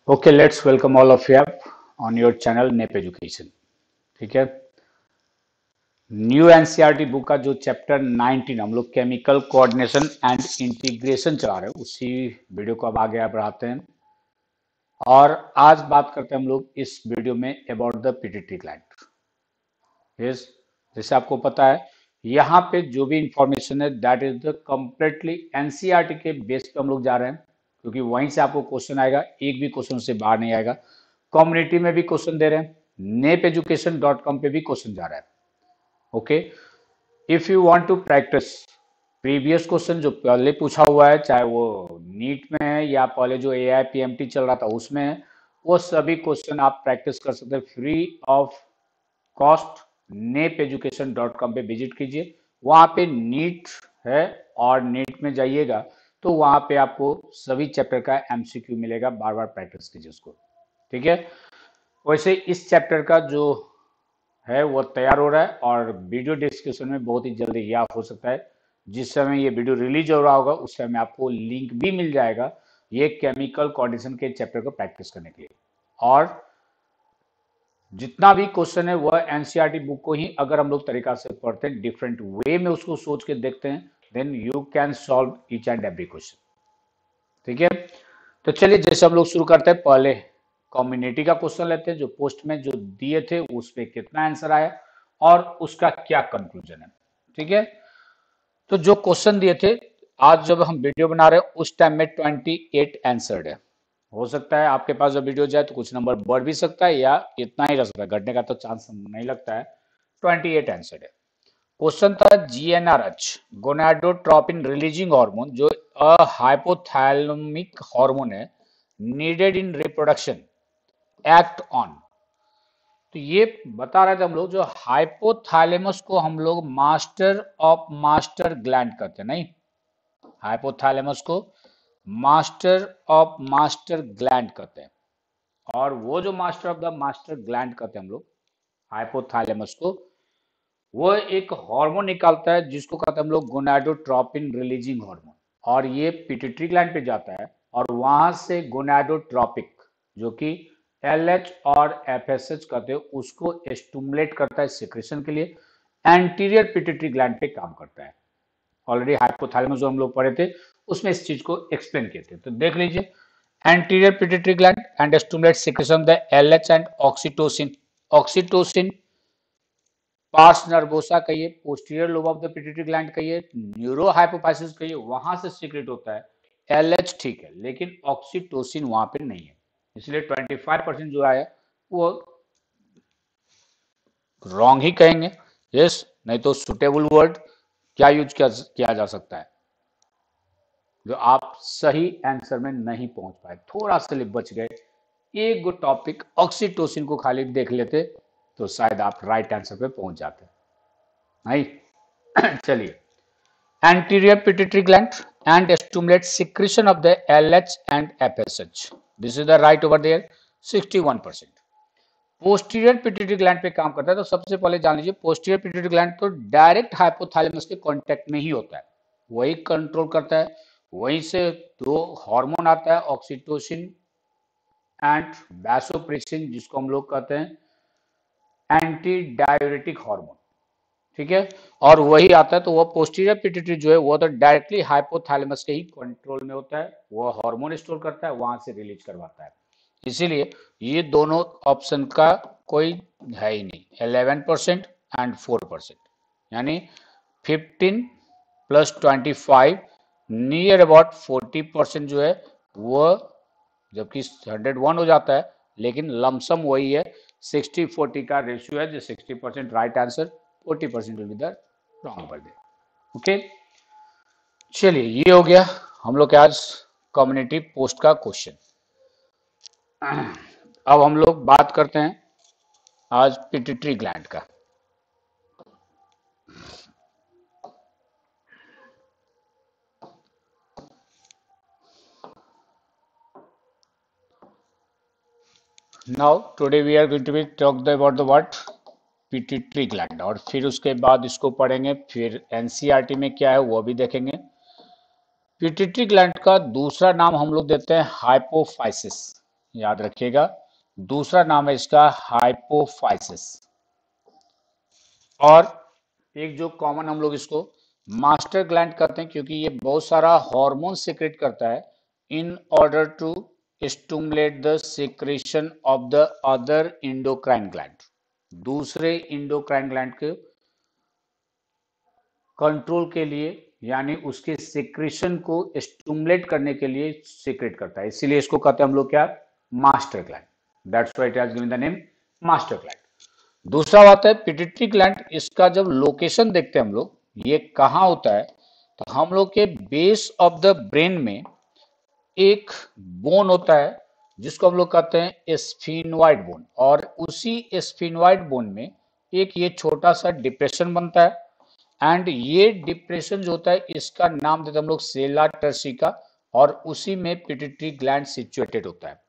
Okay, let's welcome all of you on your channel NEP education. ठीक है। New NCERT book का जो chapter 19 हम लोग केमिकल कोऑर्डिनेशन एंड इंटीग्रेशन चला रहे हैं, उसी वीडियो को अब आगे बढ़ाते हैं। और आज बात करते हैं हम लोग इस वीडियो में about the pituitary gland. Yes, जैसे आपको पता है यहाँ पे जो भी इंफॉर्मेशन है that is the completely NCERT के बेस पे हम लोग जा रहे हैं, क्योंकि वहीं से आपको क्वेश्चन आएगा, एक भी क्वेश्चन से बाहर नहीं आएगा। कम्युनिटी में भी क्वेश्चन दे रहे हैं, nepeducation.com पे भी क्वेश्चन जा रहा है। Okay, if you want to practice previous question जो पहले पूछा हुआ है, चाहे वो नीट में है या पहले जो AIPMT चल रहा था उसमें है, वो सभी क्वेश्चन आप प्रैक्टिस कर सकते हैं फ्री ऑफ कॉस्ट। nepeducation.com पे विजिट कीजिए, वहां पे नीट है और नीट में जाइएगा तो वहां पे आपको सभी चैप्टर का MCQ मिलेगा, बार बार प्रैक्टिस कीजिए उसको। ठीक है। वैसे इस चैप्टर का जो है वो तैयार हो रहा है और वीडियो डिस्क्रिप्शन में बहुत ही जल्दी यह हो सकता है, जिस समय ये वीडियो रिलीज हो रहा होगा उस समय आपको लिंक भी मिल जाएगा ये केमिकल कोऑर्डिनेशन के चैप्टर को प्रैक्टिस करने के लिए। और जितना भी क्वेश्चन है वह एनसीईआरटी बुक को ही अगर हम लोग तरीका से पढ़ते हैं, डिफरेंट वे में उसको सोच के देखते हैं, then you can solve each and every question. ठीक है। तो चलिए जैसे हम लोग शुरू करते हैं, पहले कम्युनिटी का क्वेश्चन लेते हैं जो पोस्ट में जो दिए थे उस पे कितना आंसर आया और उसका क्या कंक्लूजन है। ठीक है। तो जो क्वेश्चन दिए थे, आज जब हम वीडियो बना रहे हैं उस टाइम में 28 आंसर्ड है। हो सकता है आपके पास जब वीडियो जाए तो कुछ नंबर बढ़ भी सकता है या इतना ही रह सकता है, घटने का तो चांस नहीं लगता है। 28 आंसर्ड है। क्वेश्चन था GnRH गोनाडोट्रोपिन रिलीजिंग हार्मोन जो हाइपोथैलेमिक हार्मोन है, needed in reproduction act on. तो ये बता रहे थे हम लोग जो हाइपोथैलेमस को हम लोग मास्टर ऑफ मास्टर ग्लैंड कहते हैं, नहीं, हाइपोथैलेमस को मास्टर ऑफ मास्टर ग्लैंड कहते हैं। और वो जो master of the master gland कहते हैं हम लोग हाइपोथैलेमस को, वो एक हार्मोन निकालता है जिसको कहते हैं हम लोग गोनाडोट्रोपिन रिलीजिंग हार्मोन। और ये पिट्यूटरी ग्लैंड पे जाता है और वहां से गोनाडोट्रोपिक जो कि LH और FSH कहते हैं उसको स्टिमुलेट करता है सिक्रेशन के लिए, एंटीरियर पिट्यूटरी ग्लैंड पे काम करता है। ऑलरेडी हाइपोथैलेमस जो हम लोग पढ़े थे उसमें इस चीज को एक्सप्लेन किए थे, तो देख लीजिए। Anterior pituitary gland and stimulate secretion the LH and oxytocin. Oxytocin pars nervosa कहिए, posterior lobe of the pituitary gland कहिए, न्यूरो हाइपोफाइसिस कहिए, वहां से सीक्रेट होता है। LH ठीक है, लेकिन ऑक्सीटोसिन वहां पे नहीं है, इसलिए 25% जो आया वो रॉन्ग ही कहेंगे। यस, नहीं तो सुटेबल वर्ड क्या यूज किया जा सकता है जो आप सही आंसर में नहीं पहुंच पाए, थोड़ा सा बच गए, एक गो टॉपिक ऑक्सीटोसिन को खाली देख लेते तो शायद आप राइट आंसर पे पहुंच जाते। नहीं चलिए, anterior pituitary gland and stimulate secretion of the LH and FSH. This is the right over there, 61%. Posterior pituitary gland पे काम करता है। तो सबसे पहले जान लीजिए पोस्टीरियर पिट्यूटरी ग्लैंड तो डायरेक्ट हाइपोथैलेमस के कांटेक्ट में ही होता है, वही कंट्रोल करता है, वहीं से दो हार्मोन आता है, ऑक्सीटोसिन एंड वैसोप्रेसिन, जिसको हम लोग कहते हैं एंटी डाययूरेटिक हार्मोन। ठीक है। और वही आता है, तो वो पोस्टीरियर पिट्यूटरी जो है वो तो डायरेक्टली हाइपोथैलेमस के ही कंट्रोल में होता है, वो हार्मोन स्टोर करता है, वहां से रिलीज करवाता है। इसीलिए ये दोनों ऑप्शन का कोई है ही नहीं, 11% एंड 4%, यानी 15 प्लस 25 नियर अबाउट 40% जो है वो, जबकि 101 हो जाता है लेकिन लमसम वही है, 60-40 का रेशियो है, जो 60% right answer, 40% will be the wrong number they. Okay, चलिए ये हो गया हम लोग के आज कम्युनिटी पोस्ट का क्वेश्चन। अब हम लोग बात करते हैं आज पिट्यूटरी ग्लैंड का। Now today we are going to be talk about the what, pituitary gland, और फिर उसके बाद इसको पढ़ेंगे, फिर एनसीईआरटी में क्या है वो भी देखेंगे। पिट्यूटरी ग्लैंड का दूसरा नाम हम लोग देते हैं हाइपोफाइसिस, याद रखिएगा, दूसरा नाम है इसका हाइपोफाइसिस। और एक जो कॉमन हम लोग इसको मास्टर ग्लैंड कहते हैं, क्योंकि ये बहुत सारा हार्मोन सीक्रेट करता है in order to stimulate the secretion of the other endocrine gland, दूसरे इंडोक्राइन ग्लैंड के कंट्रोल के लिए, यानी उसके सीक्रेशन को स्टिमुलेट करने के लिए सीक्रेट करता है, इसीलिए इसको कहते हैं हम लोग क्या, master gland. That's why it has given the name master gland. दूसरा बात है पिट्यूटरी ग्लैंड, इसका जब लोकेशन देखते हैं हम लोग, ये कहाँ होता है, तो हम लोग के बेस ऑफ द ब्रेन में एक बोन होता है जिसको हम लोग कहते हैं स्फीनोइड बोन, और उसी स्फीनोइड बोन में एक ये छोटा सा डिप्रेशन बनता है, एंड ये डिप्रेशन जो होता है इसका नाम देते हैं हम लोग सेला टर्सिका, और उसी में पिट्यूटरी ग्लैंड सिचुएटेड होता है,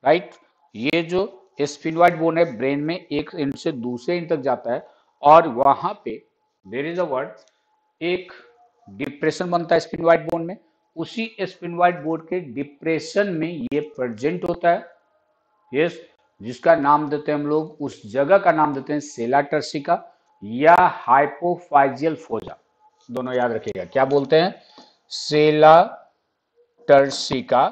राइट। ये जो स्फीनोइड बोन है ब्रेन में एक एंड से दूसरे एंड तक जाता है, और वहां पे देयर इज अ वर्ड एक डिप्रेशन बनता है स्फीनोइड बोन में, उसी स्फीनोइड बोन के डिप्रेशन में ये प्रेजेंट होता है, यस, जिसका नाम देते हैं हम लोग, उस जगह का नाम देते हैं सेला टर्सिका या हाइपोफाइजियल फोजा, दोनों याद रखिएगा, क्या बोलते हैं, सेला टर्सिका,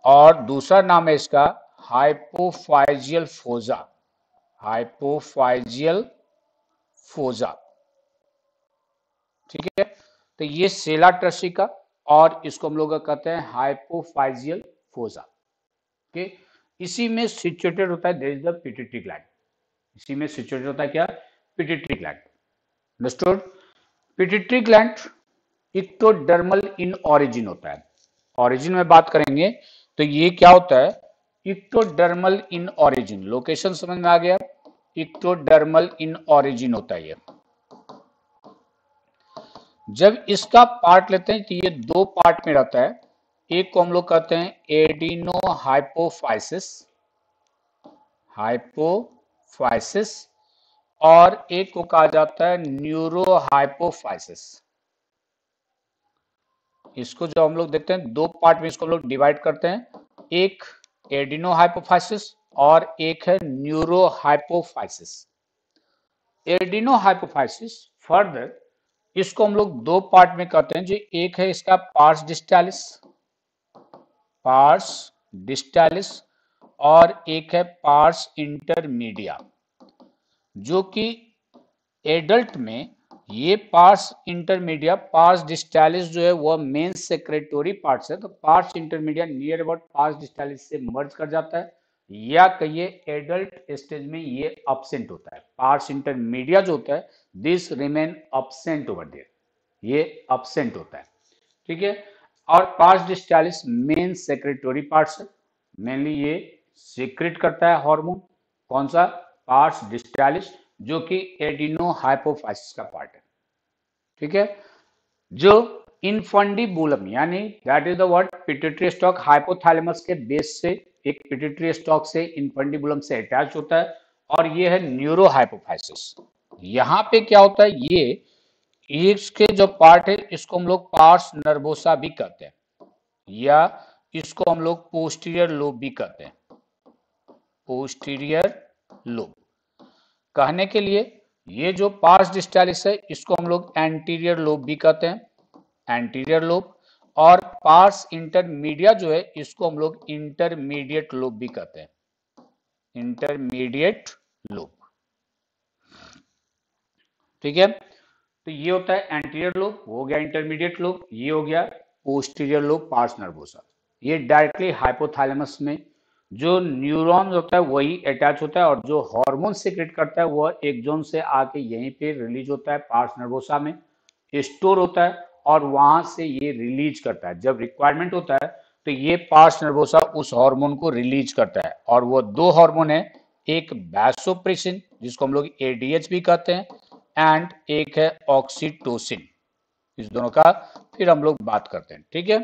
और दूसरा नाम है इसका हाइपोफाइजियल फोजा, हाइपोफाइजियल फोजा, ठीक है। तो ये सेला टर्सिका, और इसको हम लोग कहते हैं हाइपोफाइजियल फोजा, ओके। इसी में सिचुएटेड होता है there is the pituitary gland, इसी में सिचुएटेड होता है क्या, pituitary gland, understood. Pituitary gland ectodermal in origin होता है, ऑरिजिन में बात करेंगे तो ये क्या होता है, इक्टोडर्मल इन ऑरिजिन, लोकेशन समझ में आ गया, इक्टोडर्मल इन ऑरिजिन होता है ये। जब इसका पार्ट लेते हैं तो ये दो पार्ट में रहता है, एक को हम लोग कहते हैं एडिनो हाइपोफाइसिस, हाइपोफाइसिस, और एक को कहा जाता है न्यूरो हाइपोफाइसिस। इसको जो हम लोग देखते हैं दो पार्ट में इसको हम लोग डिवाइड करते हैं, एक एडिनो हाइपोफाइसिस और एक है neuro hypophysis. Adeno hypophysis further इसको हम लोग दो पार्ट में करते हैं, जो एक है इसका पार्स डिस्टालिस, पार्स डिस्टालिस, और एक है पार्स इंटरमीडिया, जो कि एडल्ट में ये पार्स इंटरमीडिया, पार्स डिस्टालिस जो है वह मेन सेक्रेटरी पार्ट्स है, तो pars intermedia near about pars distalis से मर्ज कर जाता है, या कहिए एडल्ट स्टेज में ये अब्सेंट होता है, पार्स इंटरमीडिया जो होता है this remain absent over there, ये अब्सेंट होता है, ठीक है। और pars distalis main secretory parts है, मेनली ये सीक्रेट करता है हार्मोन, कौन सा, पार्स डिस्टालिस, जो कि एडिनो हाइपोफाइसिस का पार्ट है, ठीक है। जो इनफंडिबुलम यानी that is the word pituitary stock, hypothalamus के बेस से एक पिट्यूटरी स्टॉक से इनफंडिबुलम से अटैच होता है, और ये है न्यूरो हाइपोफाइसिस। यहाँ पे क्या होता है, ये इसके जो पार्ट है इसको हम लोग पार्स नर्वोसा भी कहते हैं, या इसको हम लोग पोस्टीरियर लोब भी कहते हैं, पोस्टीरियर लोब कहने के लिए। ये जो पार्स डिस्टालिस है इसको हम लोग एंटीरियर लोब भी कहते हैं, एंटीरियर लोब, और पार्स इंटरमीडिया जो है इसको हम लोग इंटरमीडिएट लोब भी कहते हैं, इंटरमीडिएट लोब, ठीक है। तो ये होता है एंटीरियर लोब, हो गया इंटरमीडिएट लोब, ये हो गया पोस्टीरियर लोब पार्स नर्वोसा। ये डायरेक्टली हाइपोथैलेमस में जो न्यूरॉन होता है वही अटैच होता है, और जो हार्मोन सीक्रेट करता है वह एक जोन से आके यहीं पे रिलीज होता है पार्स नर्वोसा में, स्टोर होता है, और वहां से ये रिलीज करता है, जब रिक्वायरमेंट होता है तो ये पार्स नर्वोसा उस हार्मोन को रिलीज करता है, और वो दो हार्मोन है, एक वैसोप्रेसिन जिसको हम लोग एडीएच भी कहते हैं, एंड एक है ऑक्सीटोसिन, इस दोनों का फिर हम लोग बात करते हैं, ठीक है।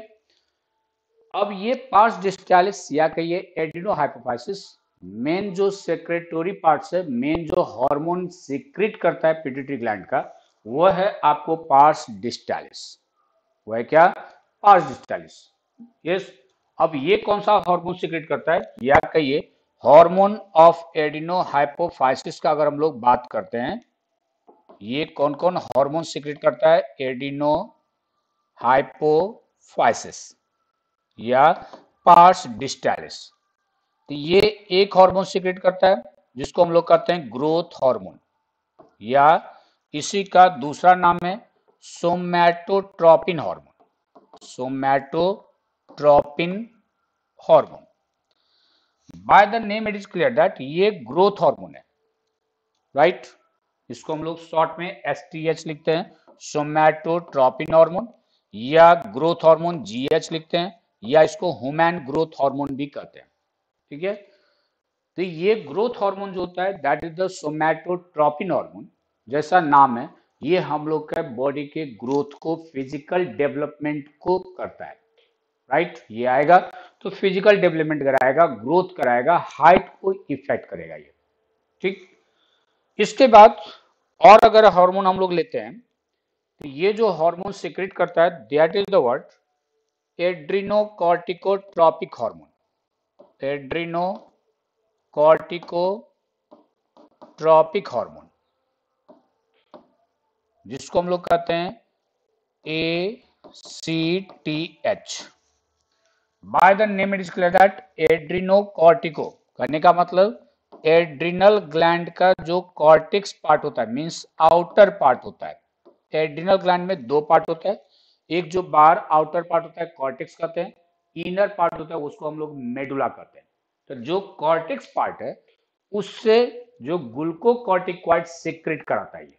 अब ये पार्स डिस्टालिस या कहिए एडिनो हाइपोफाइसिस मेन जो सेक्रेटरी पार्ट्स है, मेन जो हार्मोन सीक्रेट करता है पिट्यूटरी ग्लैंड का, वह है आपको पार्स डिस्टालिस, वो है क्या, पार्स डिस्टालिस। यस। अब ये कौन सा हार्मोन सीक्रेट करता है, याद कहिए, हार्मोन ऑफ एडिनो हाइपोफाइसिस का अगर हम लोग बात करते हैं, ये कौन कौन हार्मोन सीक्रेट करता है, एडिनो हाइपोफाइसिस या पार्स डिस्टालिस। तो ये एक हार्मोन सीक्रेट करता है जिसको हम लोग कहते हैं ग्रोथ हार्मोन, या इसी का दूसरा नाम है somatotropin hormone, somatotropin hormone. By the name it is clear that ये ग्रोथ हार्मोन है, राइट। इसको हम लोग शॉर्ट में STH लिखते हैं, सोमैटोट्रोपिन हार्मोन, या ग्रोथ हार्मोन GH लिखते हैं, या इसको ह्यूमन ग्रोथ हार्मोन भी कहते हैं, ठीक है। तो ये ग्रोथ हार्मोन जो होता है दैट इज द सोमैटोट्रोपिन हार्मोन, जैसा नाम है, ये हम लोग का बॉडी के ग्रोथ को, फिजिकल डेवलपमेंट को करता है, राइट। ये आएगा तो फिजिकल डेवलपमेंट कराएगा, ग्रोथ कराएगा, हाइट को इफेक्ट करेगा ये, ठीक। इसके बाद और अगर हार्मोन हम लोग लेते हैं, तो ये जो हार्मोन सीक्रेट करता है that is the word adrenocorticotropic hormone, adrenocorticotropic hormone, जिसको हम लोग कहते हैं ACTH। By the name it is clear that adrenocortico कहने का मतलब एड्रिनल ग्लैंड का जो कॉर्टिक्स पार्ट होता है, मींस आउटर पार्ट होता है। एड्रिनल ग्लैंड में दो पार्ट होता है, एक जो बाहर आउटर पार्ट होता है कॉर्टिक्स कहते हैं, इनर पार्ट होता है उसको हम लोग मेडुला कहते हैं। तो जो कॉर्टिक्स पार्ट है उससे जो ग्लूकोकॉर्टिकॉइड सीक्रेट कराता है ये,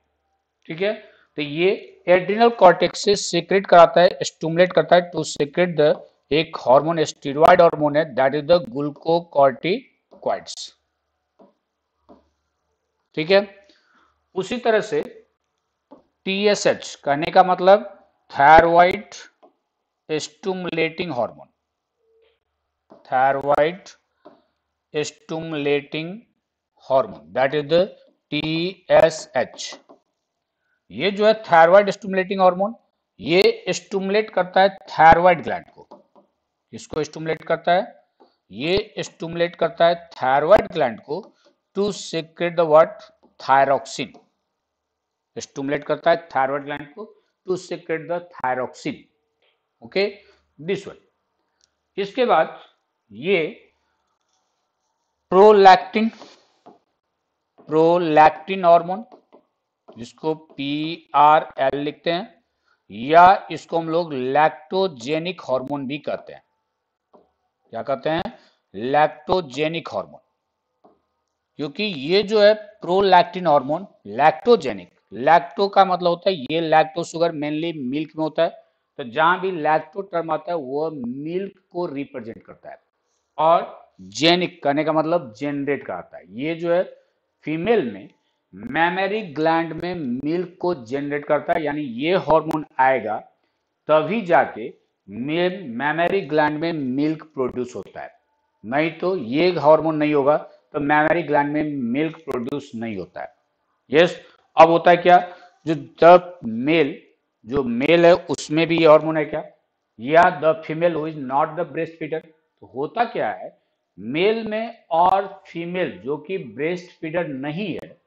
ठीक है। तो ये एड्रिनल कॉर्टेक्स से सीक्रेट कराता है, स्टिमुलेट करता है टू सीक्रेट द एक हार्मोन, स्टीरॉयड हार्मोन है दैट इज द ग्लूकोकॉर्टिकॉइड्स, ठीक है। उसी तरह से TSH कहने का मतलब thyroid stimulating hormone, thyroid stimulating hormone that is the TSH। ये जो है थायराइड स्टिमुलेटिंग हार्मोन, ये स्टिमुलेट करता है थायराइड ग्लैंड को। किसको स्टिमुलेट करता है, ये स्टिमुलेट करता है थायराइड ग्लैंड को to secrete the what, thyroxine. Stimulate करता है थायराइड ग्लैंड को to secrete the thyroxine, okay, this one. इसके बाद ये प्रोलैक्टिन, प्रोलैक्टिन हार्मोन जिसको PRL लिखते हैं, या इसको हम लोग लैक्टोजेनिक हार्मोन भी कहते हैं। क्या कहते हैं, लैक्टोजेनिक हार्मोन, क्योंकि ये जो है प्रोलैक्टिन हार्मोन लैक्टोजेनिक, लैक्टो का मतलब होता है ये लैक्टो शुगर मेनली मिल्क में होता है, तो जहां भी लैक्टो टर्म आता है वो मिल्क को रिप्रेजेंट करता है, और जेनिक करने का मतलब जनरेट कराता है। ये जो है फीमेल में मैमरी ग्लैंड में मिल्क को जनरेट करता है, यानी ये हार्मोन आएगा तभी जाके मैमरी ग्लैंड में मिल्क प्रोड्यूस होता है, नहीं तो ये हार्मोन नहीं होगा तो मैमरी ग्लैंड में मिल्क प्रोड्यूस नहीं होता है। यस। अब होता है क्या, जो द मेल, जो मेल है उसमें भी ये हार्मोन है क्या, या the female who is not the breast feeder. तो होता क्या है, मेल में और फीमेल जो कि ब्रेस्ट फीडर नहीं है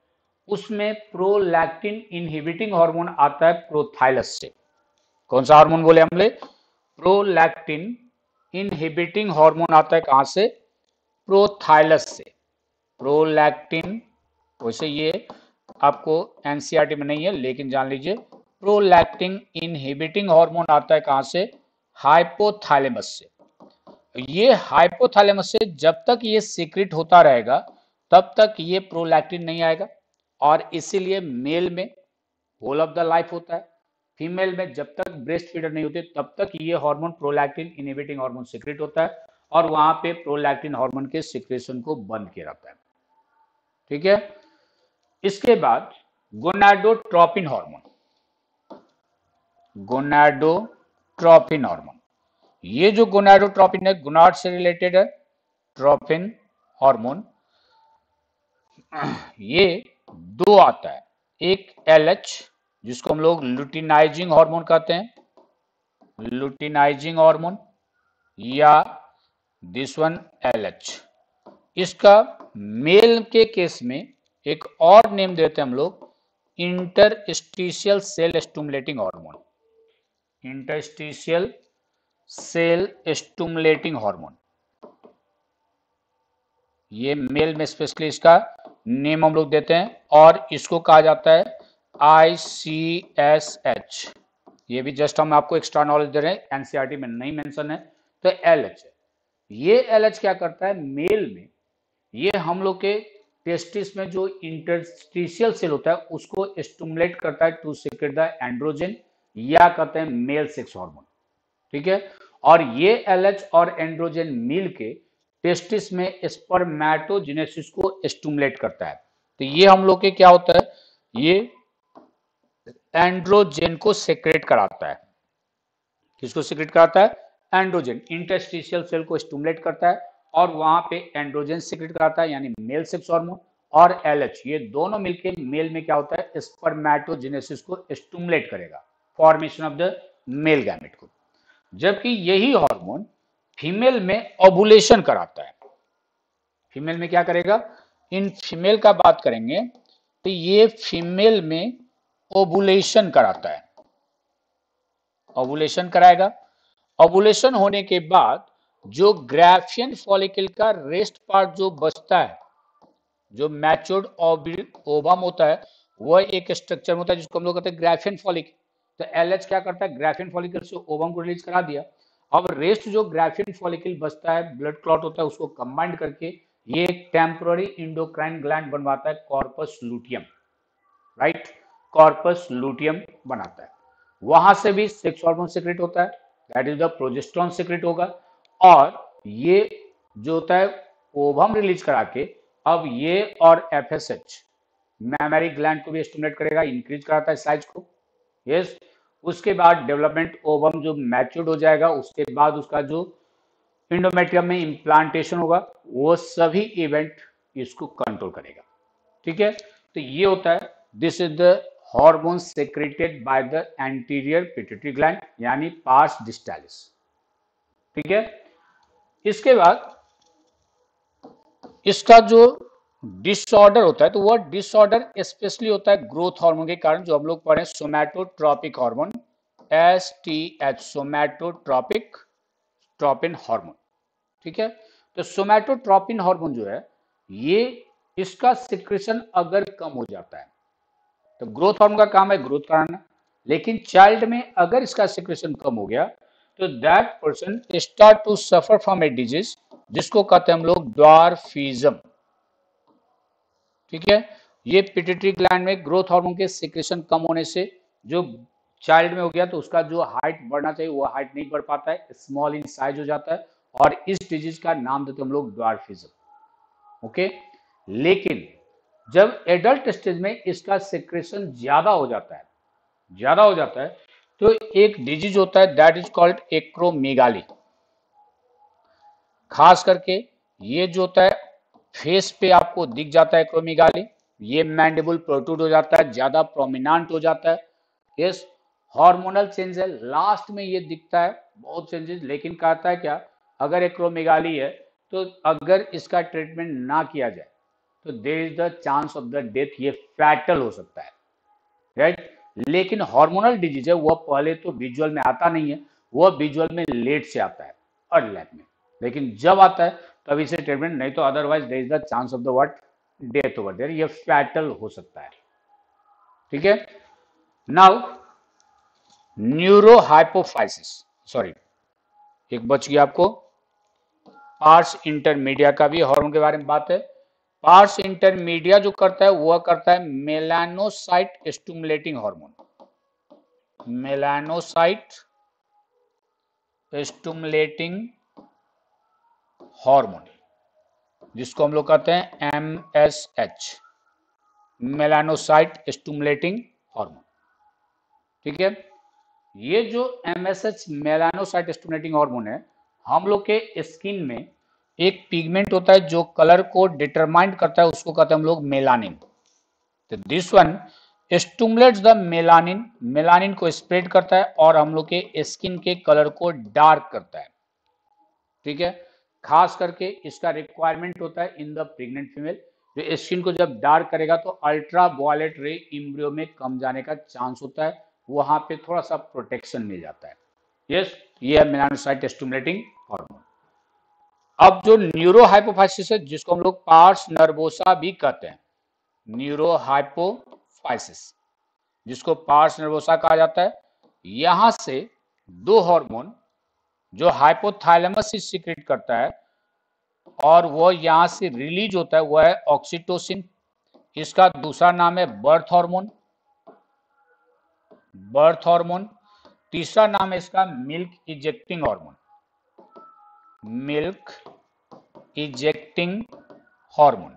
उसमें प्रोलैक्टिन इनहिबिटिंग हार्मोन आता है प्रोथाइलस से। कौन सा हार्मोन बोले हमने, प्रोलैक्टिन इनहिबिटिंग हार्मोन आता है कहां से, प्रोथाइलस से। प्रोलैक्टिन, वैसे ये आपको एनसीईआरटी में नहीं है लेकिन जान लीजिए, प्रोलैक्टिन इनहिबिटिंग हार्मोन आता है कहां से, हाइपोथैलेमस से। ये हाइपोथैलेमस से जब तक ये सीक्रेट होता रहेगा तब तक ये प्रोलैक्टिन नहीं आएगा, और इसीलिए मेल में होल ऑफ द लाइफ होता है, फीमेल में जब तक ब्रेस्ट फीडर नहीं होते तब तक ये hormone prolactin inhibiting hormone secrete होता है, और वहां पे प्रोलैक्टिन हार्मोन के सीक्रेशन को बंद किया जाता है, ठीक है। इसके बाद गोनाडोट्रोपिन हार्मोन, गोनाडोट्रोपिन हार्मोन, ये जो गोनाडोट्रोपिन है गोनाड से रिलेटेड है, ट्रोपिन हार्मोन, ये दो आता है, एक LH जिसको हम लोग लुटिनाइजिंग हार्मोन कहते हैं, लुटिनाइजिंग हार्मोन, या दिस वन LH। इसका मेल के केस में एक और नेम देते हैं हम लोग, interstitial cell stimulating hormone, interstitial cell stimulating hormone. ये मेल में स्पेशली इसका नेम हम लोग देते हैं, और इसको कहा जाता है ICSH। ये भी जस्ट हम आपको एक्स्ट्रा नॉलेज दे रहे हैं, एनसीईआरटी में नहीं मेंशन है। तो LH है, ये LH क्या करता है मेल में, ये हम लोग के टेस्टिस में जो इंटरस्टिशियल सेल होता है उसको स्टिमुलेट करता है टू सीक्रेट द एंड्रोजन, या कहते हैं मेल सेक्स हार्मोन। ठीक है, और ये LH और एंड्रोजन मिल के टेस्टिस में स्पर्मेटोजेनेसिस को स्टिमुलेट करता है। तो ये हम लोग के क्या होता है, ये एंड्रोजन को सेक्रेट कराता है। किसको सेक्रेट कराता है, एंड्रोजन, इंटरस्टिशियल सेल को स्टिमुलेट करता है, और वहां पे एंड्रोजन सेक्रेट कराता है यानी मेल सेक्स हार्मोन, और LH, ये दोनों मिलके मेल में क्या होता है, स्पर्मेटोजेनेसिस को स्टिमुलेट करेगा, formation of the male gamete को। जबकि यही हार्मोन फीमेल में ओवुलेशन कराता है। फीमेल में क्या करेगा, इन फीमेल का बात करेंगे तो ये फीमेल में ओवुलेशन कराता है, ओवुलेशन कराएगा। ओवुलेशन होने के बाद जो ग्राफियन फॉलिकल का रेस्ट पार्ट जो बचता है, जो मैच्योर्ड ओवम होता है, वह एक स्ट्रक्चर होता है जिसको हम लोग कहते हैं ग्राफियन फॉलिकल। तो LH क्या करता है, ग्राफियन फॉलिकल से ओवम को रिलीज करा दिया। अब रेस्ट जो ग्राफियन फॉलिकल बचता है, ब्लड क्लॉट होता है, उसको कंबाइंड करके ये एक टेम्पोररी इंडोक्राइन ग्लैंड बनवाता है, corpus luteum, right, corpus luteum बनाता है। वहां से भी सेक्स हार्मोन सीक्रेट होता है, that is the progesterone secret होगा, और ये जो होता है ओवम रिलीज करा के अब ये और FSH मैमरी ग्लैंड को भी स्टिमुलेट करेगा, इंक्रीज कराता है साइज को। यस, उसके बाद डेवलपमेंट ओवम जो मैच्योर्ड हो जाएगा, उसके बाद उसका जो इंडोमेट्रियम में इम्प्लांटेशन होगा, वो सभी इवेंट इसको कंट्रोल करेगा। ठीक है, तो ये होता है, this is the hormone secreted by the anterior pituitary gland यानी पार्स डिस्टालिस। ठीक है, इसके बाद इसका जो डिसऑर्डर होता है, तो वह डिसऑर्डर स्पेशली होता है ग्रोथ हार्मोन के कारण, जो हम लोग पढ़े सोमैटोट्रोपिक हार्मोन, STH, सोमैटोट्रोपिक ट्रोपिन हार्मोन। ठीक है, तो सोमैटोट्रोपिन हार्मोन जो है, ये इसका सिक्रेशन अगर कम हो जाता है, तो ग्रोथ हार्मोन का काम है ग्रोथ कराना, लेकिन चाइल्ड में अगर इसका सिक्रेशन कम हो गया तो that person start to suffer from a disease जिसको कहते हैं हम लोग ड्वार्फिज्म। ठीक है, ये पिट्यूटरी ग्लैंड में ग्रोथ हार्मोन के सिक्रेशन कम होने से जो चाइल्ड में हो गया तो उसका जो हाइट बढ़ना चाहिए वो हाइट नहीं बढ़ पाता है, स्मॉल इन साइज हो जाता है, और इस डिजीज का नाम देते हैं हम लोग ड्वार्फिज्म। ओके, लेकिन जब एडल्ट स्टेज में इसका सिक्रेशन ज्यादा हो जाता है, तो एक डिजीज होता है दैट इज कॉल्ड एक्रोमेगाली। खास करके ये जो होता है फेस पे आपको दिख जाता है एक्रोमेगाली, ये मैंडिबल प्रोट्रूड हो जाता है, ज्यादा प्रोमिनेंट हो जाता है। यस, हार्मोनल चेंज है, लास्ट में ये दिखता है बहुत चेंजेस, लेकिन कहता है क्या, अगर एक्रोमेगाली है तो अगर इसका ट्रीटमेंट ना किया जाए तो there is the chance of the death, ये फैटल हो सकता है, राइट। लेकिन हार्मोनल डिजीज है वह पहले तो विजुअल में आता नहीं है, वह विजुअल में लेट से आता है अर्ली लाइफ में, लेकिन जब आता है तब इसे ट्रीटमेंट, नहीं तो otherwise there is the chance of the what, death over there, ये फैटल हो सकता है। ठीक है, नाउ न्यूरोहाइपोफाइसिस, सॉरी एक बच गया आपको, पार्स इंटरमीडिया का भी हार्मोन के बारे में बात है। पार्स इंटरमीडिया जो करता है वह करता है melanocyte stimulating hormone, melanocyte stimulating hormone, जिसको हम लोग कहते हैं MSH, मेलानोसाइट स्टिमुलेटिंग हार्मोन। ठीक है, ये जो MSH मेलानोसाइट स्टिमुलेटिंग हार्मोन है, हम लोग के स्किन में एक पिगमेंट होता है जो कलर को डिटरमाइन करता है, उसको कहते हैं हम लोग मेलानिन। तो this one stimulates the melanin, melanin को स्प्रेड करता है और हम लोग के स्किन के कलर को डार्क करता है। ठीक है, खास करके इसका रिक्वायरमेंट होता है इन द प्रेग्नेंट फीमेल, जो स्किन को जब डार्क करेगा तो अल्ट्रा वायलेट रे इम्ब्रियो में कम जाने का चांस होता है, वहां पे थोड़ा सा प्रोटेक्शन मिल जाता है। यस, ये है मेलानोसाइट स्टिमुलेटिंग हार्मोन। अब जो न्यूरोहाइपोफाइसिस है, जिसको हम लोग पार्स नर्वोसा भी कहते हैं, न्यूरोहाइपोफाइसिस जिसको पार्स नर्वोसा कहा जाता है, यहां से दो हार्मोन जो हाइपोथैलेमस से सीक्रेट करता है और वो यहां से रिलीज होता है, वो है ऑक्सीटोसिन। इसका दूसरा नाम है बर्थ हार्मोन, बर्थ हार्मोन। तीसरा नाम है इसका milk ejecting hormone, milk ejecting hormone.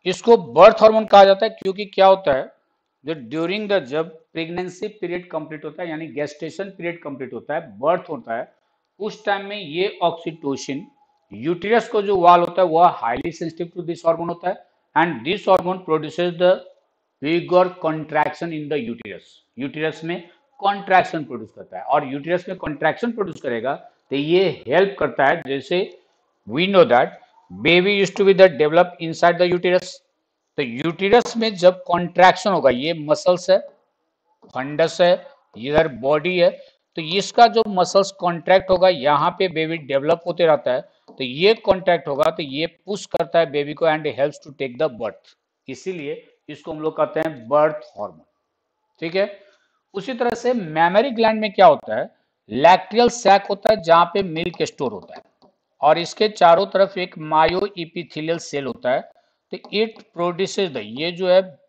इसको बर्थ हार्मोन कहा जाता है क्योंकि क्या होता है, जो ड्यूरिंग द जब प्रेगनेंसी पीरियड कंप्लीट होता है, यानी गेस्टेशन पीरियड कंप्लीट होता है, बर्थ होता है, उस टाइम में ये ऑक्सीटोसिन, यूटेरस को जो वाल होता है वह highly sensitive to this hormone होता है, and this hormone produces the vigour contraction in the uterus. Uterus में कॉन्ट्रैक्शन प्रोड्यूस करता है, और यूटेरस में कॉन्ट्रैक्शन प्रोड्यूस करेगा तो ये हेल्प करता है, जैसे we know that baby used to be the develop inside the uterus. तो यूटेरस में जब कॉन्ट्रैक्शन होगा, ये मसल्स है, फंडस है, इधर बॉडी है, तो इसका जो मसल्स कॉन्ट्रैक्ट होगा, यहाँ पे बेबी डेवलप होते रहता है, तो ये कॉन्ट्रैक्ट होगा तो ये पुश करता है बेबी को and helps to take the birth, इसीलिए इसको हम लोग कहते हैं बर्थ हार्मोन। ठीक है, उसी तरह से मैमरी ग्लैंड में क्या होता है, लैक्टियल सैक होता है जहां पे मिल्क स्टोर होता है, और इसके चारों तरफ एक मायो इपिथेलियल सेल होता है। तो इट प्रोड्यूसेस द, ये जो है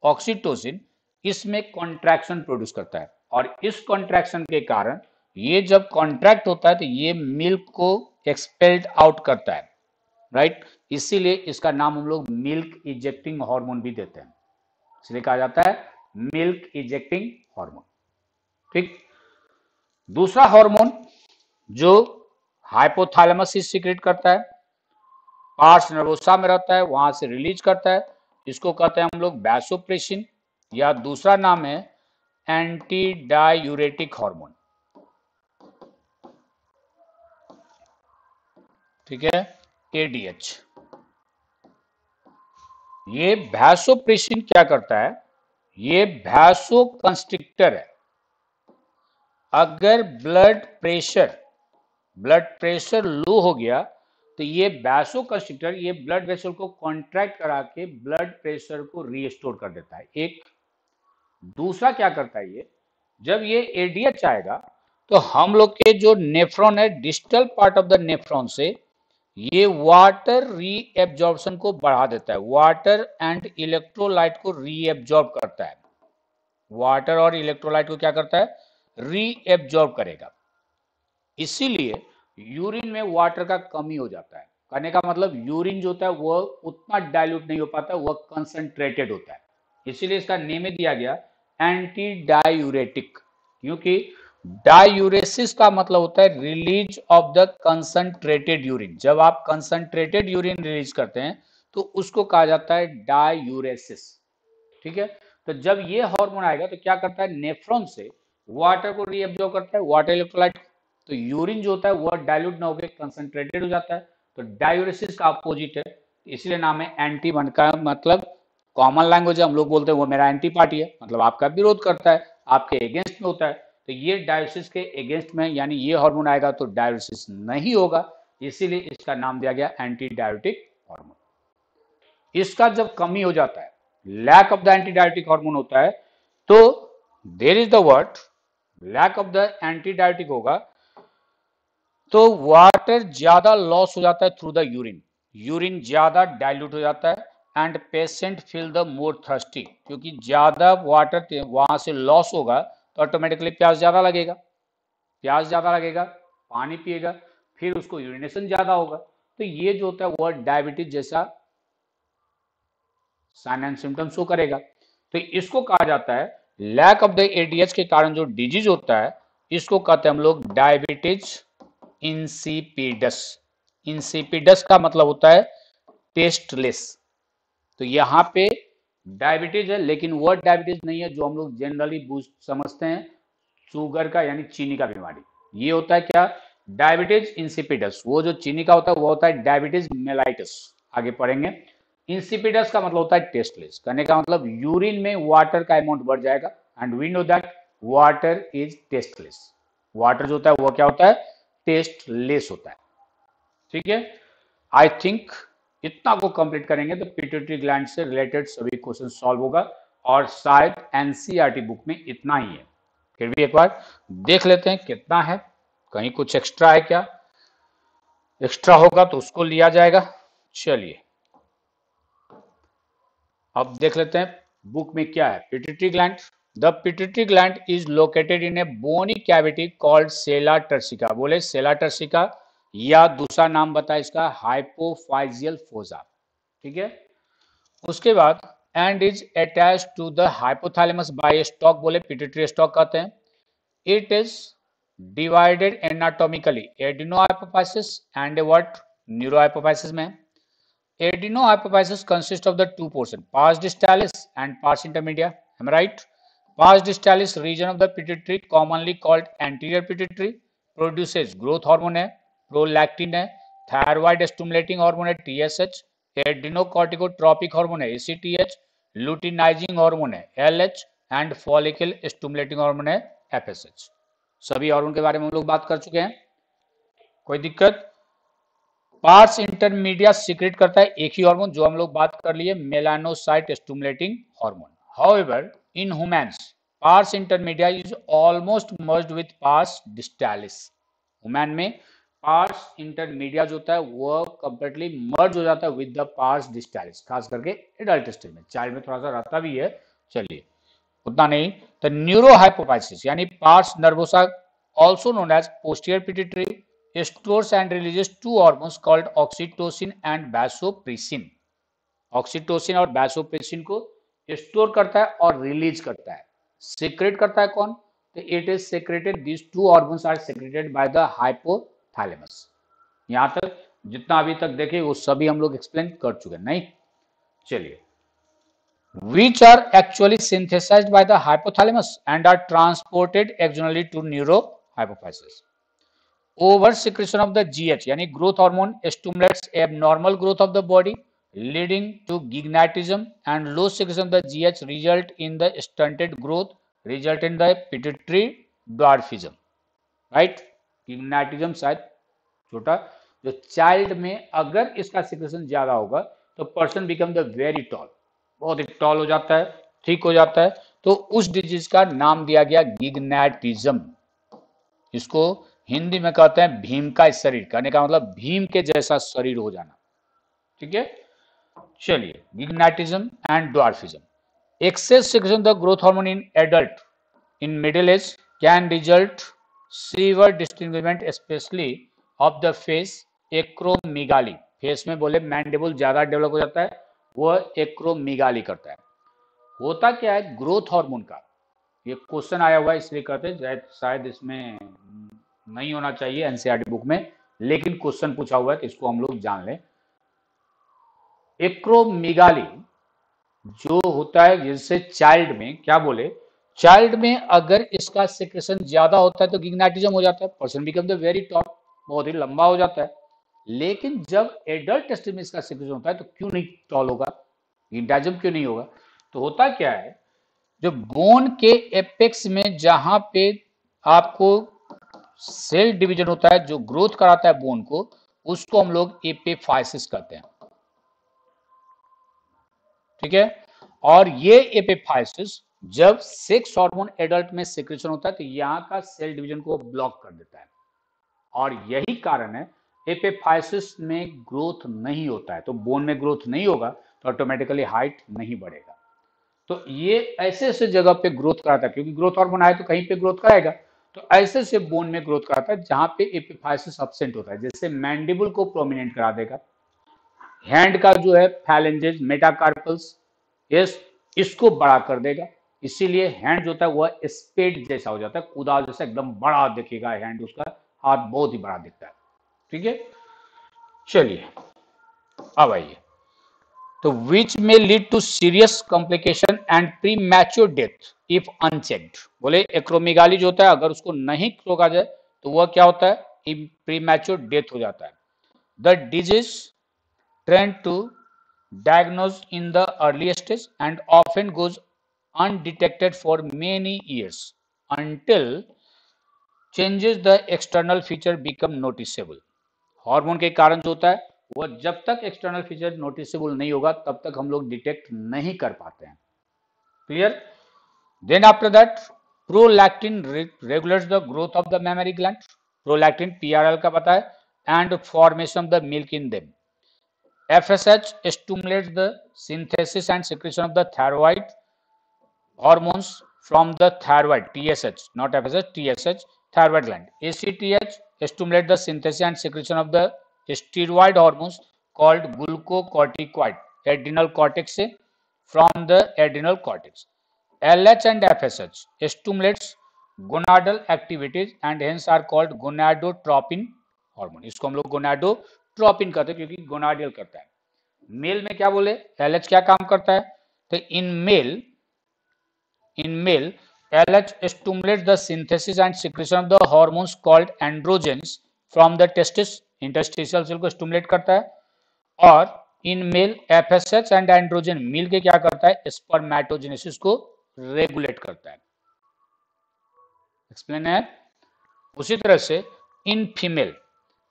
ऑक्सीटोसिन, इसमें कॉन्ट्रैक्शन प्रोड्यूस करता है, और इस कॉन्ट्रैक्शन के कारण ये जब कॉन्ट्रैक्ट होता है तो ये मिल्क को एक्सपेल्ड आउट करता है, राइट। इसीलिए इसका नाम हम लोग मिल्क इजेक्टिंग हार्मोन भी देते हैं, इसलिए कहा जाता है मिल्क इजेक्टिंग हार्मोन। ठीक, दूसरा हार्मोन जो हाइपोथैलेमस से सीक्रेट करता है, पार्स नर्वोसा में रहता है, वहां से रिलीज करता है, इसको कहते हैं हम लोग वैसोप्रेसिन, या दूसरा नाम है एंटी डायूरेटिक हार्मोन। ठीक है, एडीएच। ये वैसोप्रेसिन क्या करता है, ये वैसो कंस्ट्रिक्टर है। अगर ब्लड प्रेशर लो हो गया तो ये वैसो कंस्ट्रिक्टर, ये ब्लड वेसल को कॉन्ट्रैक्ट करा के ब्लड प्रेशर को रीस्टोर कर देता है। एक दूसरा क्या करता है, ये जब ये एडीएच आएगा तो हम लोग के जो नेफ्रॉन है, distal part of the nephron से ये वाटर रीएब्जॉर्प्शन को बढ़ा देता है, वाटर एंड इलेक्ट्रोलाइट को रीएब्जॉर्ब करता है। वाटर और इलेक्ट्रोलाइट को क्या करता है, रीएब्जॉर्ब करेगा। इसीलिए यूरिन में वाटर का कमी हो जाता है। कहने का मतलब यूरिन जो होता है वो उतना डाइल्यूट नहीं हो पाता, वह कंसंट्रेटेड होता है, इसीलिए इसका नेम दिया गया एंटी डायूरेटिक, क्योंकि डायूरेसिस का मतलब होता है release of the concentrated urine. जब आप कंसंट्रेटेड यूरिन रिलीज करते हैं तो उसको कहा जाता है डायूरेसिस। ठीक है, तो जब ये हार्मोन आएगा तो क्या करता है, नेफ्रॉन से वाटर को रीअब्जॉर्ब करता है, वाटर इलेक्ट्रोलाइट, तो यूरिन जो होता है वह डाइल्यूट ना होकर कंसंट्रेटेड हो जाता है, तो डायूरेसिस का अपोजिट है, इसलिए नाम है एंटी। मन का मतलब कॉमन लैंग्वेज हम लोग बोलते हैं वो मेरा एंटी पार्टी है, मतलब आपका विरोध करता है, आपके अगेंस्ट में होता है, तो ये डायूरेसिस के अगेंस्ट में, यानी ये हार्मोन आएगा तो डायूरेसिस नहीं होगा, इसीलिए इसका नाम दिया गया एंटी डायूरेटिक हार्मोन। इसका जब कमी हो जाता है, lack of the anti diuretic hormone होता है, तो there is the word lack of the anti diuretic होगा तो वाटर ज्यादा लॉस हो जाता है थ्रू द यूरिन, यूरिन ज्यादा डाइल्यूट हो जाता है, and patient feel the more thirsty, क्योंकि ज्यादा वाटर वहां से लॉस होगा तो ऑटोमेटिकली प्यास ज्यादा लगेगा, प्यास ज्यादा लगेगा, पानी पिएगा, फिर उसको यूरिनेशन ज्यादा होगा, तो ये जो होता है वह डायबिटीज जैसा साइन एंड सिम्टम्स शो करेगा। तो इसको कहा जाता है लैक ऑफ द एडीएच के कारण जो डिजीज होता है, इसको कहते हैं हम लोग डायबिटीज इंसिपिडस। इंसिपिडस का मतलब होता है टेस्टलेस। तो यहाँ पे डायबिटीज है, लेकिन वो डायबिटीज नहीं है जो हम लोग जनरली समझते हैं, शुगर का यानी चीनी का बीमारी। ये होता है क्या, डायबिटीज इंसिपिडस। वो जो चीनी का होता है वो होता है डायबिटीज मेलाइटस। आगे पढ़ेंगे। इंसिपिडस का मतलब होता है टेस्टलेस। कहने का मतलब यूरिन में वाटर का अमाउंट बढ़ जाएगा, and we know that water is tasteless. Water जो होता है वो क्या होता है, टेस्टलेस होता है। ठीक है, आई थिंक इतना को कंप्लीट करेंगे तो पिट्यूटरी ग्लैंड से रिलेटेड सभी क्वेश्चन सॉल्व होगा, और शायद एनसीईआरटी बुक में इतना ही है। फिर भी एक बार देख लेते हैं कितना है, कहीं कुछ एक्स्ट्रा है क्या, एक्स्ट्रा होगा तो उसको लिया जाएगा। चलिए अब देख लेते हैं बुक में क्या है। Pituitary gland, the pituitary gland is located in a bony cavity called sella turcica. बोले सेला टर्सिका, या दूसरा नाम बताए इसका हाइपोफाइजियल फोजा। ठीक है, उसके बाद and is attach to the hypothalamus by stalk. बोले पिट्यूटरी स्टॉक कहते हैं। It is divided anatomically adenohypophysis and what, neurohypophysis में। Adenohypophysis consists of the two portions, pars distalis and pars intermedia. Am I right? Pars distalis region of the pituitary, commonly called anterior pituitary, produces growth hormone है, prolactin है, thyroid stimulating hormone है TSH, adrenocorticotropic hormone है ACTH, luteinizing hormone है LH, and follicle stimulating hormone है FSH। सभी hormone के बारे में हम लोग बात कर चुके हैं, कोई दिक्कत। पार्स इंटरमीडिया सीक्रेट करता है एक ही हार्मोन जो हम लोग बात कर लिए, melanocyte stimulating hormone. However in humans pars intermedia is almost merged with pars distalis. Human में पार्स इंटरमीडिया जो होता है वो कंप्लीटली मर्ज हो जाता है विद द पार्स डिस्टालिस, खास करके एडल्ट स्टेज में। चाइल्ड में थोड़ा सा रहता भी है, चलिए उतना नहीं। तो न्यूरो हाइपोफाइसिस यानी pars nervosa, also known as posterior pituitary, stores and releases two hormones called oxytocin and vasopressin। Oxytocin और वैसोप्रेसिन को स्टोर करता है और रिलीज करता है। सीक्रेट करता है कौन, तो it is secreted, these two hormones are secreted by the hypothalamus. यहां तक जितना अभी तक देखे वो सभी हम लोग एक्सप्लेन कर चुके हैं, नहीं। चलिए, which are actually synthesized by the hypothalamus and are transported axonally to neurohypophysis। Over secretion of the GH यानी growth hormone stimulates abnormal growth of the body leading to gigantism, and low secretion of the GH result in the stunted growth, result in the pituitary dwarfism. Right, gigantism शायद छोटा, जो child में अगर इसका secretion ज्यादा होगा तो person become the very tall, बहुत ही टॉल हो जाता है, ठीक हो जाता है, तो उस डिजीज का नाम दिया गया गिग्नेटिज्म। इसको हिंदी में कहते हैं भीम का शरीर, कहने का मतलब भीम के जैसा शरीर हो जाना। ठीक है, चलिए, gigantism and dwarfism. Excess secretion the growth hormone in adult in middle age can result severe distinguishment specially of the face, acromegaly. Face में बोले मैंडिबल ज्यादा डेवलप हो जाता है, वह एक्रोमीगाली करता है। होता क्या है ग्रोथ हार्मोन का, ये क्वेश्चन आया हुआ है इसलिए कहते हैं, शायद इसमें नहीं होना चाहिए एनसीईआरटी बुक में, लेकिन क्वेश्चन पूछा हुआ है तो इसको हम लोग जान लें। एक्रोमीगाली जो होता है जैसे चाइल्ड में, क्या बोले, चाइल्ड में अगर इसका सिक्रेशन ज्यादा होता है तो गिग्नेटिज्म हो जाता है, person become the very tall, बहुत ही लंबा हो जाता है। लेकिन जब एडल्ट स्टेज में इसका सिक्रेशन होता है तो क्यों नहीं टॉल होगा, गिग्नेटिज्म क्यों नहीं होगा। तो होता क्या है, जो बोन के एपेक्स में जहां पे आपको सेल डिवीजन होता है जो ग्रोथ कराता है बोन को, उसको हम लोग एपिफाइसिस कहते हैं। ठीक है, और ये एपिफाइसिस जब सेक्स हार्मोन एडल्ट में सिक्रेशन होता है तो यहां का सेल डिवीजन को ब्लॉक कर देता है, और यही कारण है एपिफाइसिस में ग्रोथ नहीं होता है। तो बोन में ग्रोथ नहीं होगा तो ऑटोमेटिकली हाइट नहीं बढ़ेगा। तो ये ऐसे ऐसे जगह पे ग्रोथ कराता है, क्योंकि ग्रोथ हार्मोन आए तो कहीं पे ग्रोथ कराएगा, तो ऐसे से बोन में ग्रोथ कराता है जहां पे एपिफाइसिस एब्सेंट होता है। जैसे मैंडिबल को प्रोमिनेंट करा देगा, हैंड का जो है फैलेंजेस मेटाकार्पल्स, यस, इसको बड़ा कर देगा, इसीलिए हैंड जो होता है वह स्पेड जैसा हो जाता है, कुदाल जैसा एकदम बड़ा दिखेगा हैंड, उसका हाथ बहुत ही बड़ा दिखता है। ठीक है, चलिए अब आइए, तो which may lead to serious complication and premature death if unchecked. बोले एक्रोमेगाली जो होता है अगर उसको नहीं रोका जाए तो वह क्या होता है, प्री मैच्योर डेथ हो जाता है। The disease trend to diagnosed in the early stage and often goes undetected for many years until changes the external feature become noticeable। Hormone के कारण जो होता है वह जब तक एक्सटर्नल फीचर नोटिसेबल नहीं होगा तब तक हम लोग डिटेक्ट नहीं कर पाते हैं। Clear. Then after that prolactin regulates the growth of the mammary gland. Prolactin PRL का पता है and formation of the milk in them. FSH stimulates the synthesis and secretion of the thyroid hormones from the thyroid, TSH, not FSH, TSH, thyroid gland. ACTH stimulates the synthesis and secretion of the steroid hormones called glucocorticoid, adrenal cortex से from the adrenal cortex. LH and FSH stimulates gonadal activities and hence are called gonadotropin hormone. इसको हम लोग gonadotropin कहते हैं क्योंकि गोनाडियल करता है। Mail में क्या बोले, LH क्या काम करता है, तो in male LH stimulates the synthesis and secretion of the hormones called androgens from the testis, interstitial cell को स्टिमुलेट करता है। और in male FSH and androgen मिल के क्या करता है, स्पर्मेटोजेनेसिस को रेगुलेट करता है। एक्सप्लेन है। उसी तरह से in female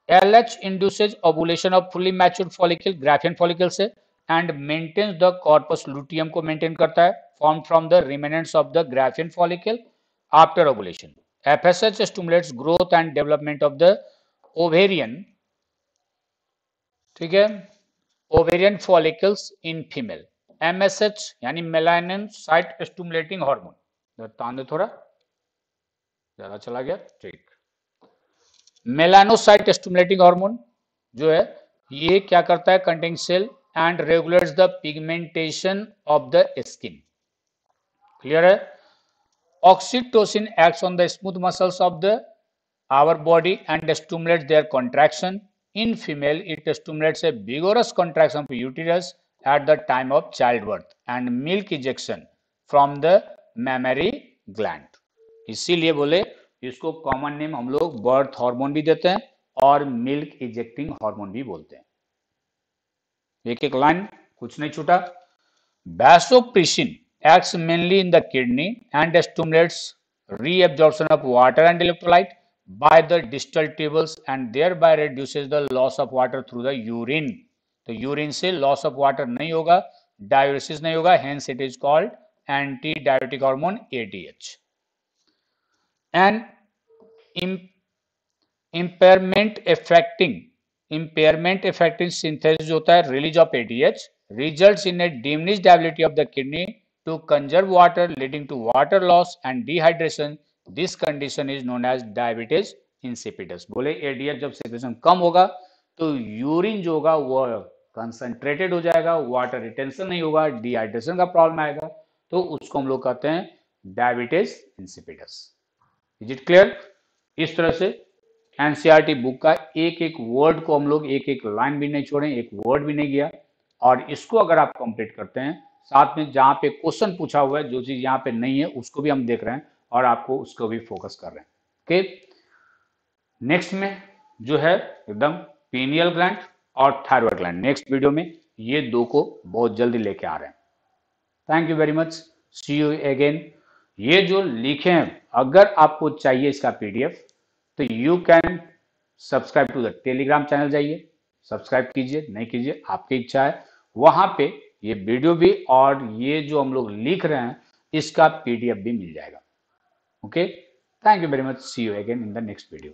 LH induces ovulation of fully matured follicle, Graafian follicle से, and maintains the corpus luteum को maintain करता है, formed from the remnants of the graphian follicle after ovulation. FSH stimulates growth and development of the ovarian, ठीक है, ovarian follicles in female. MSH यानी melanin site stimulating hormone, तान दे थोड़ा ज्यादा चला गया, ठीक। मेलानोसाइट स्टिमुलेटिंग हार्मोन जो है ये क्या करता है, contain cell and regulates the pigmentation of the skin. Clear है। Oxytocin acts on the smooth muscles of the our body and stimulates their contraction. In female it stimulates a vigorous contraction of uterus at the time of child birth and milk ejection from the mammary gland. इसीलिए बोले इसको common name हम लोग birth hormone भी देते हैं और milk ejecting hormone भी बोलते हैं। एक एक लाइन, कुछ नहीं छूटा। Vasopressin acts mainly in the kidney and stimulates reabsorption of water and electrolyte by the distal tubules and thereby reduces the loss of water through the urine। तो urine से लॉस ऑफ वाटर नहीं होगा, diuresis नहीं होगा, hence it is called anti diuretic hormone ADH। And impairment affecting synthesis होता है release of ADH, results in a diminished ability of the kidney to conserve water leading to water loss and dehydration. This condition is known as diabetes insipidus। बोले ADH जब secretion कम होगा तो urine जो होगा वो concentrated हो जाएगा, water retention नहीं होगा, डिहाइड्रेशन का प्रॉब्लम आएगा, तो उसको हम लोग कहते हैं diabetes insipidus. Is it clear. इस तरह से एनसीईआरटी बुक का एक एक वर्ड को हम लोग एक एक लाइन भी नहीं छोड़े, एक वर्ड भी नहीं गया, और इसको अगर आप कंप्लीट करते हैं, साथ में जहां पे क्वेश्चन पूछा हुआ है जो चीज यहाँ पे नहीं है उसको भी हम देख रहे हैं और आपको उसको भी फोकस कर रहे हैं। ओके, नेक्स्ट में जो है एकदम पीनियल ग्लैंड और थायराइड ग्लैंड, नेक्स्ट वीडियो में ये दो को बहुत जल्दी लेके आ रहे हैं। Thank you very much, see you again. ये जो लिखे हैं अगर आपको चाहिए इसका PDF तो you can subscribe to the Telegram channel, जाइए सब्सक्राइब कीजिए, नहीं कीजिए आपकी इच्छा है। वहां पे ये वीडियो भी और ये जो हम लोग लिख रहे हैं इसका PDF भी मिल जाएगा। Okay, thank you very much, see you again in the next video.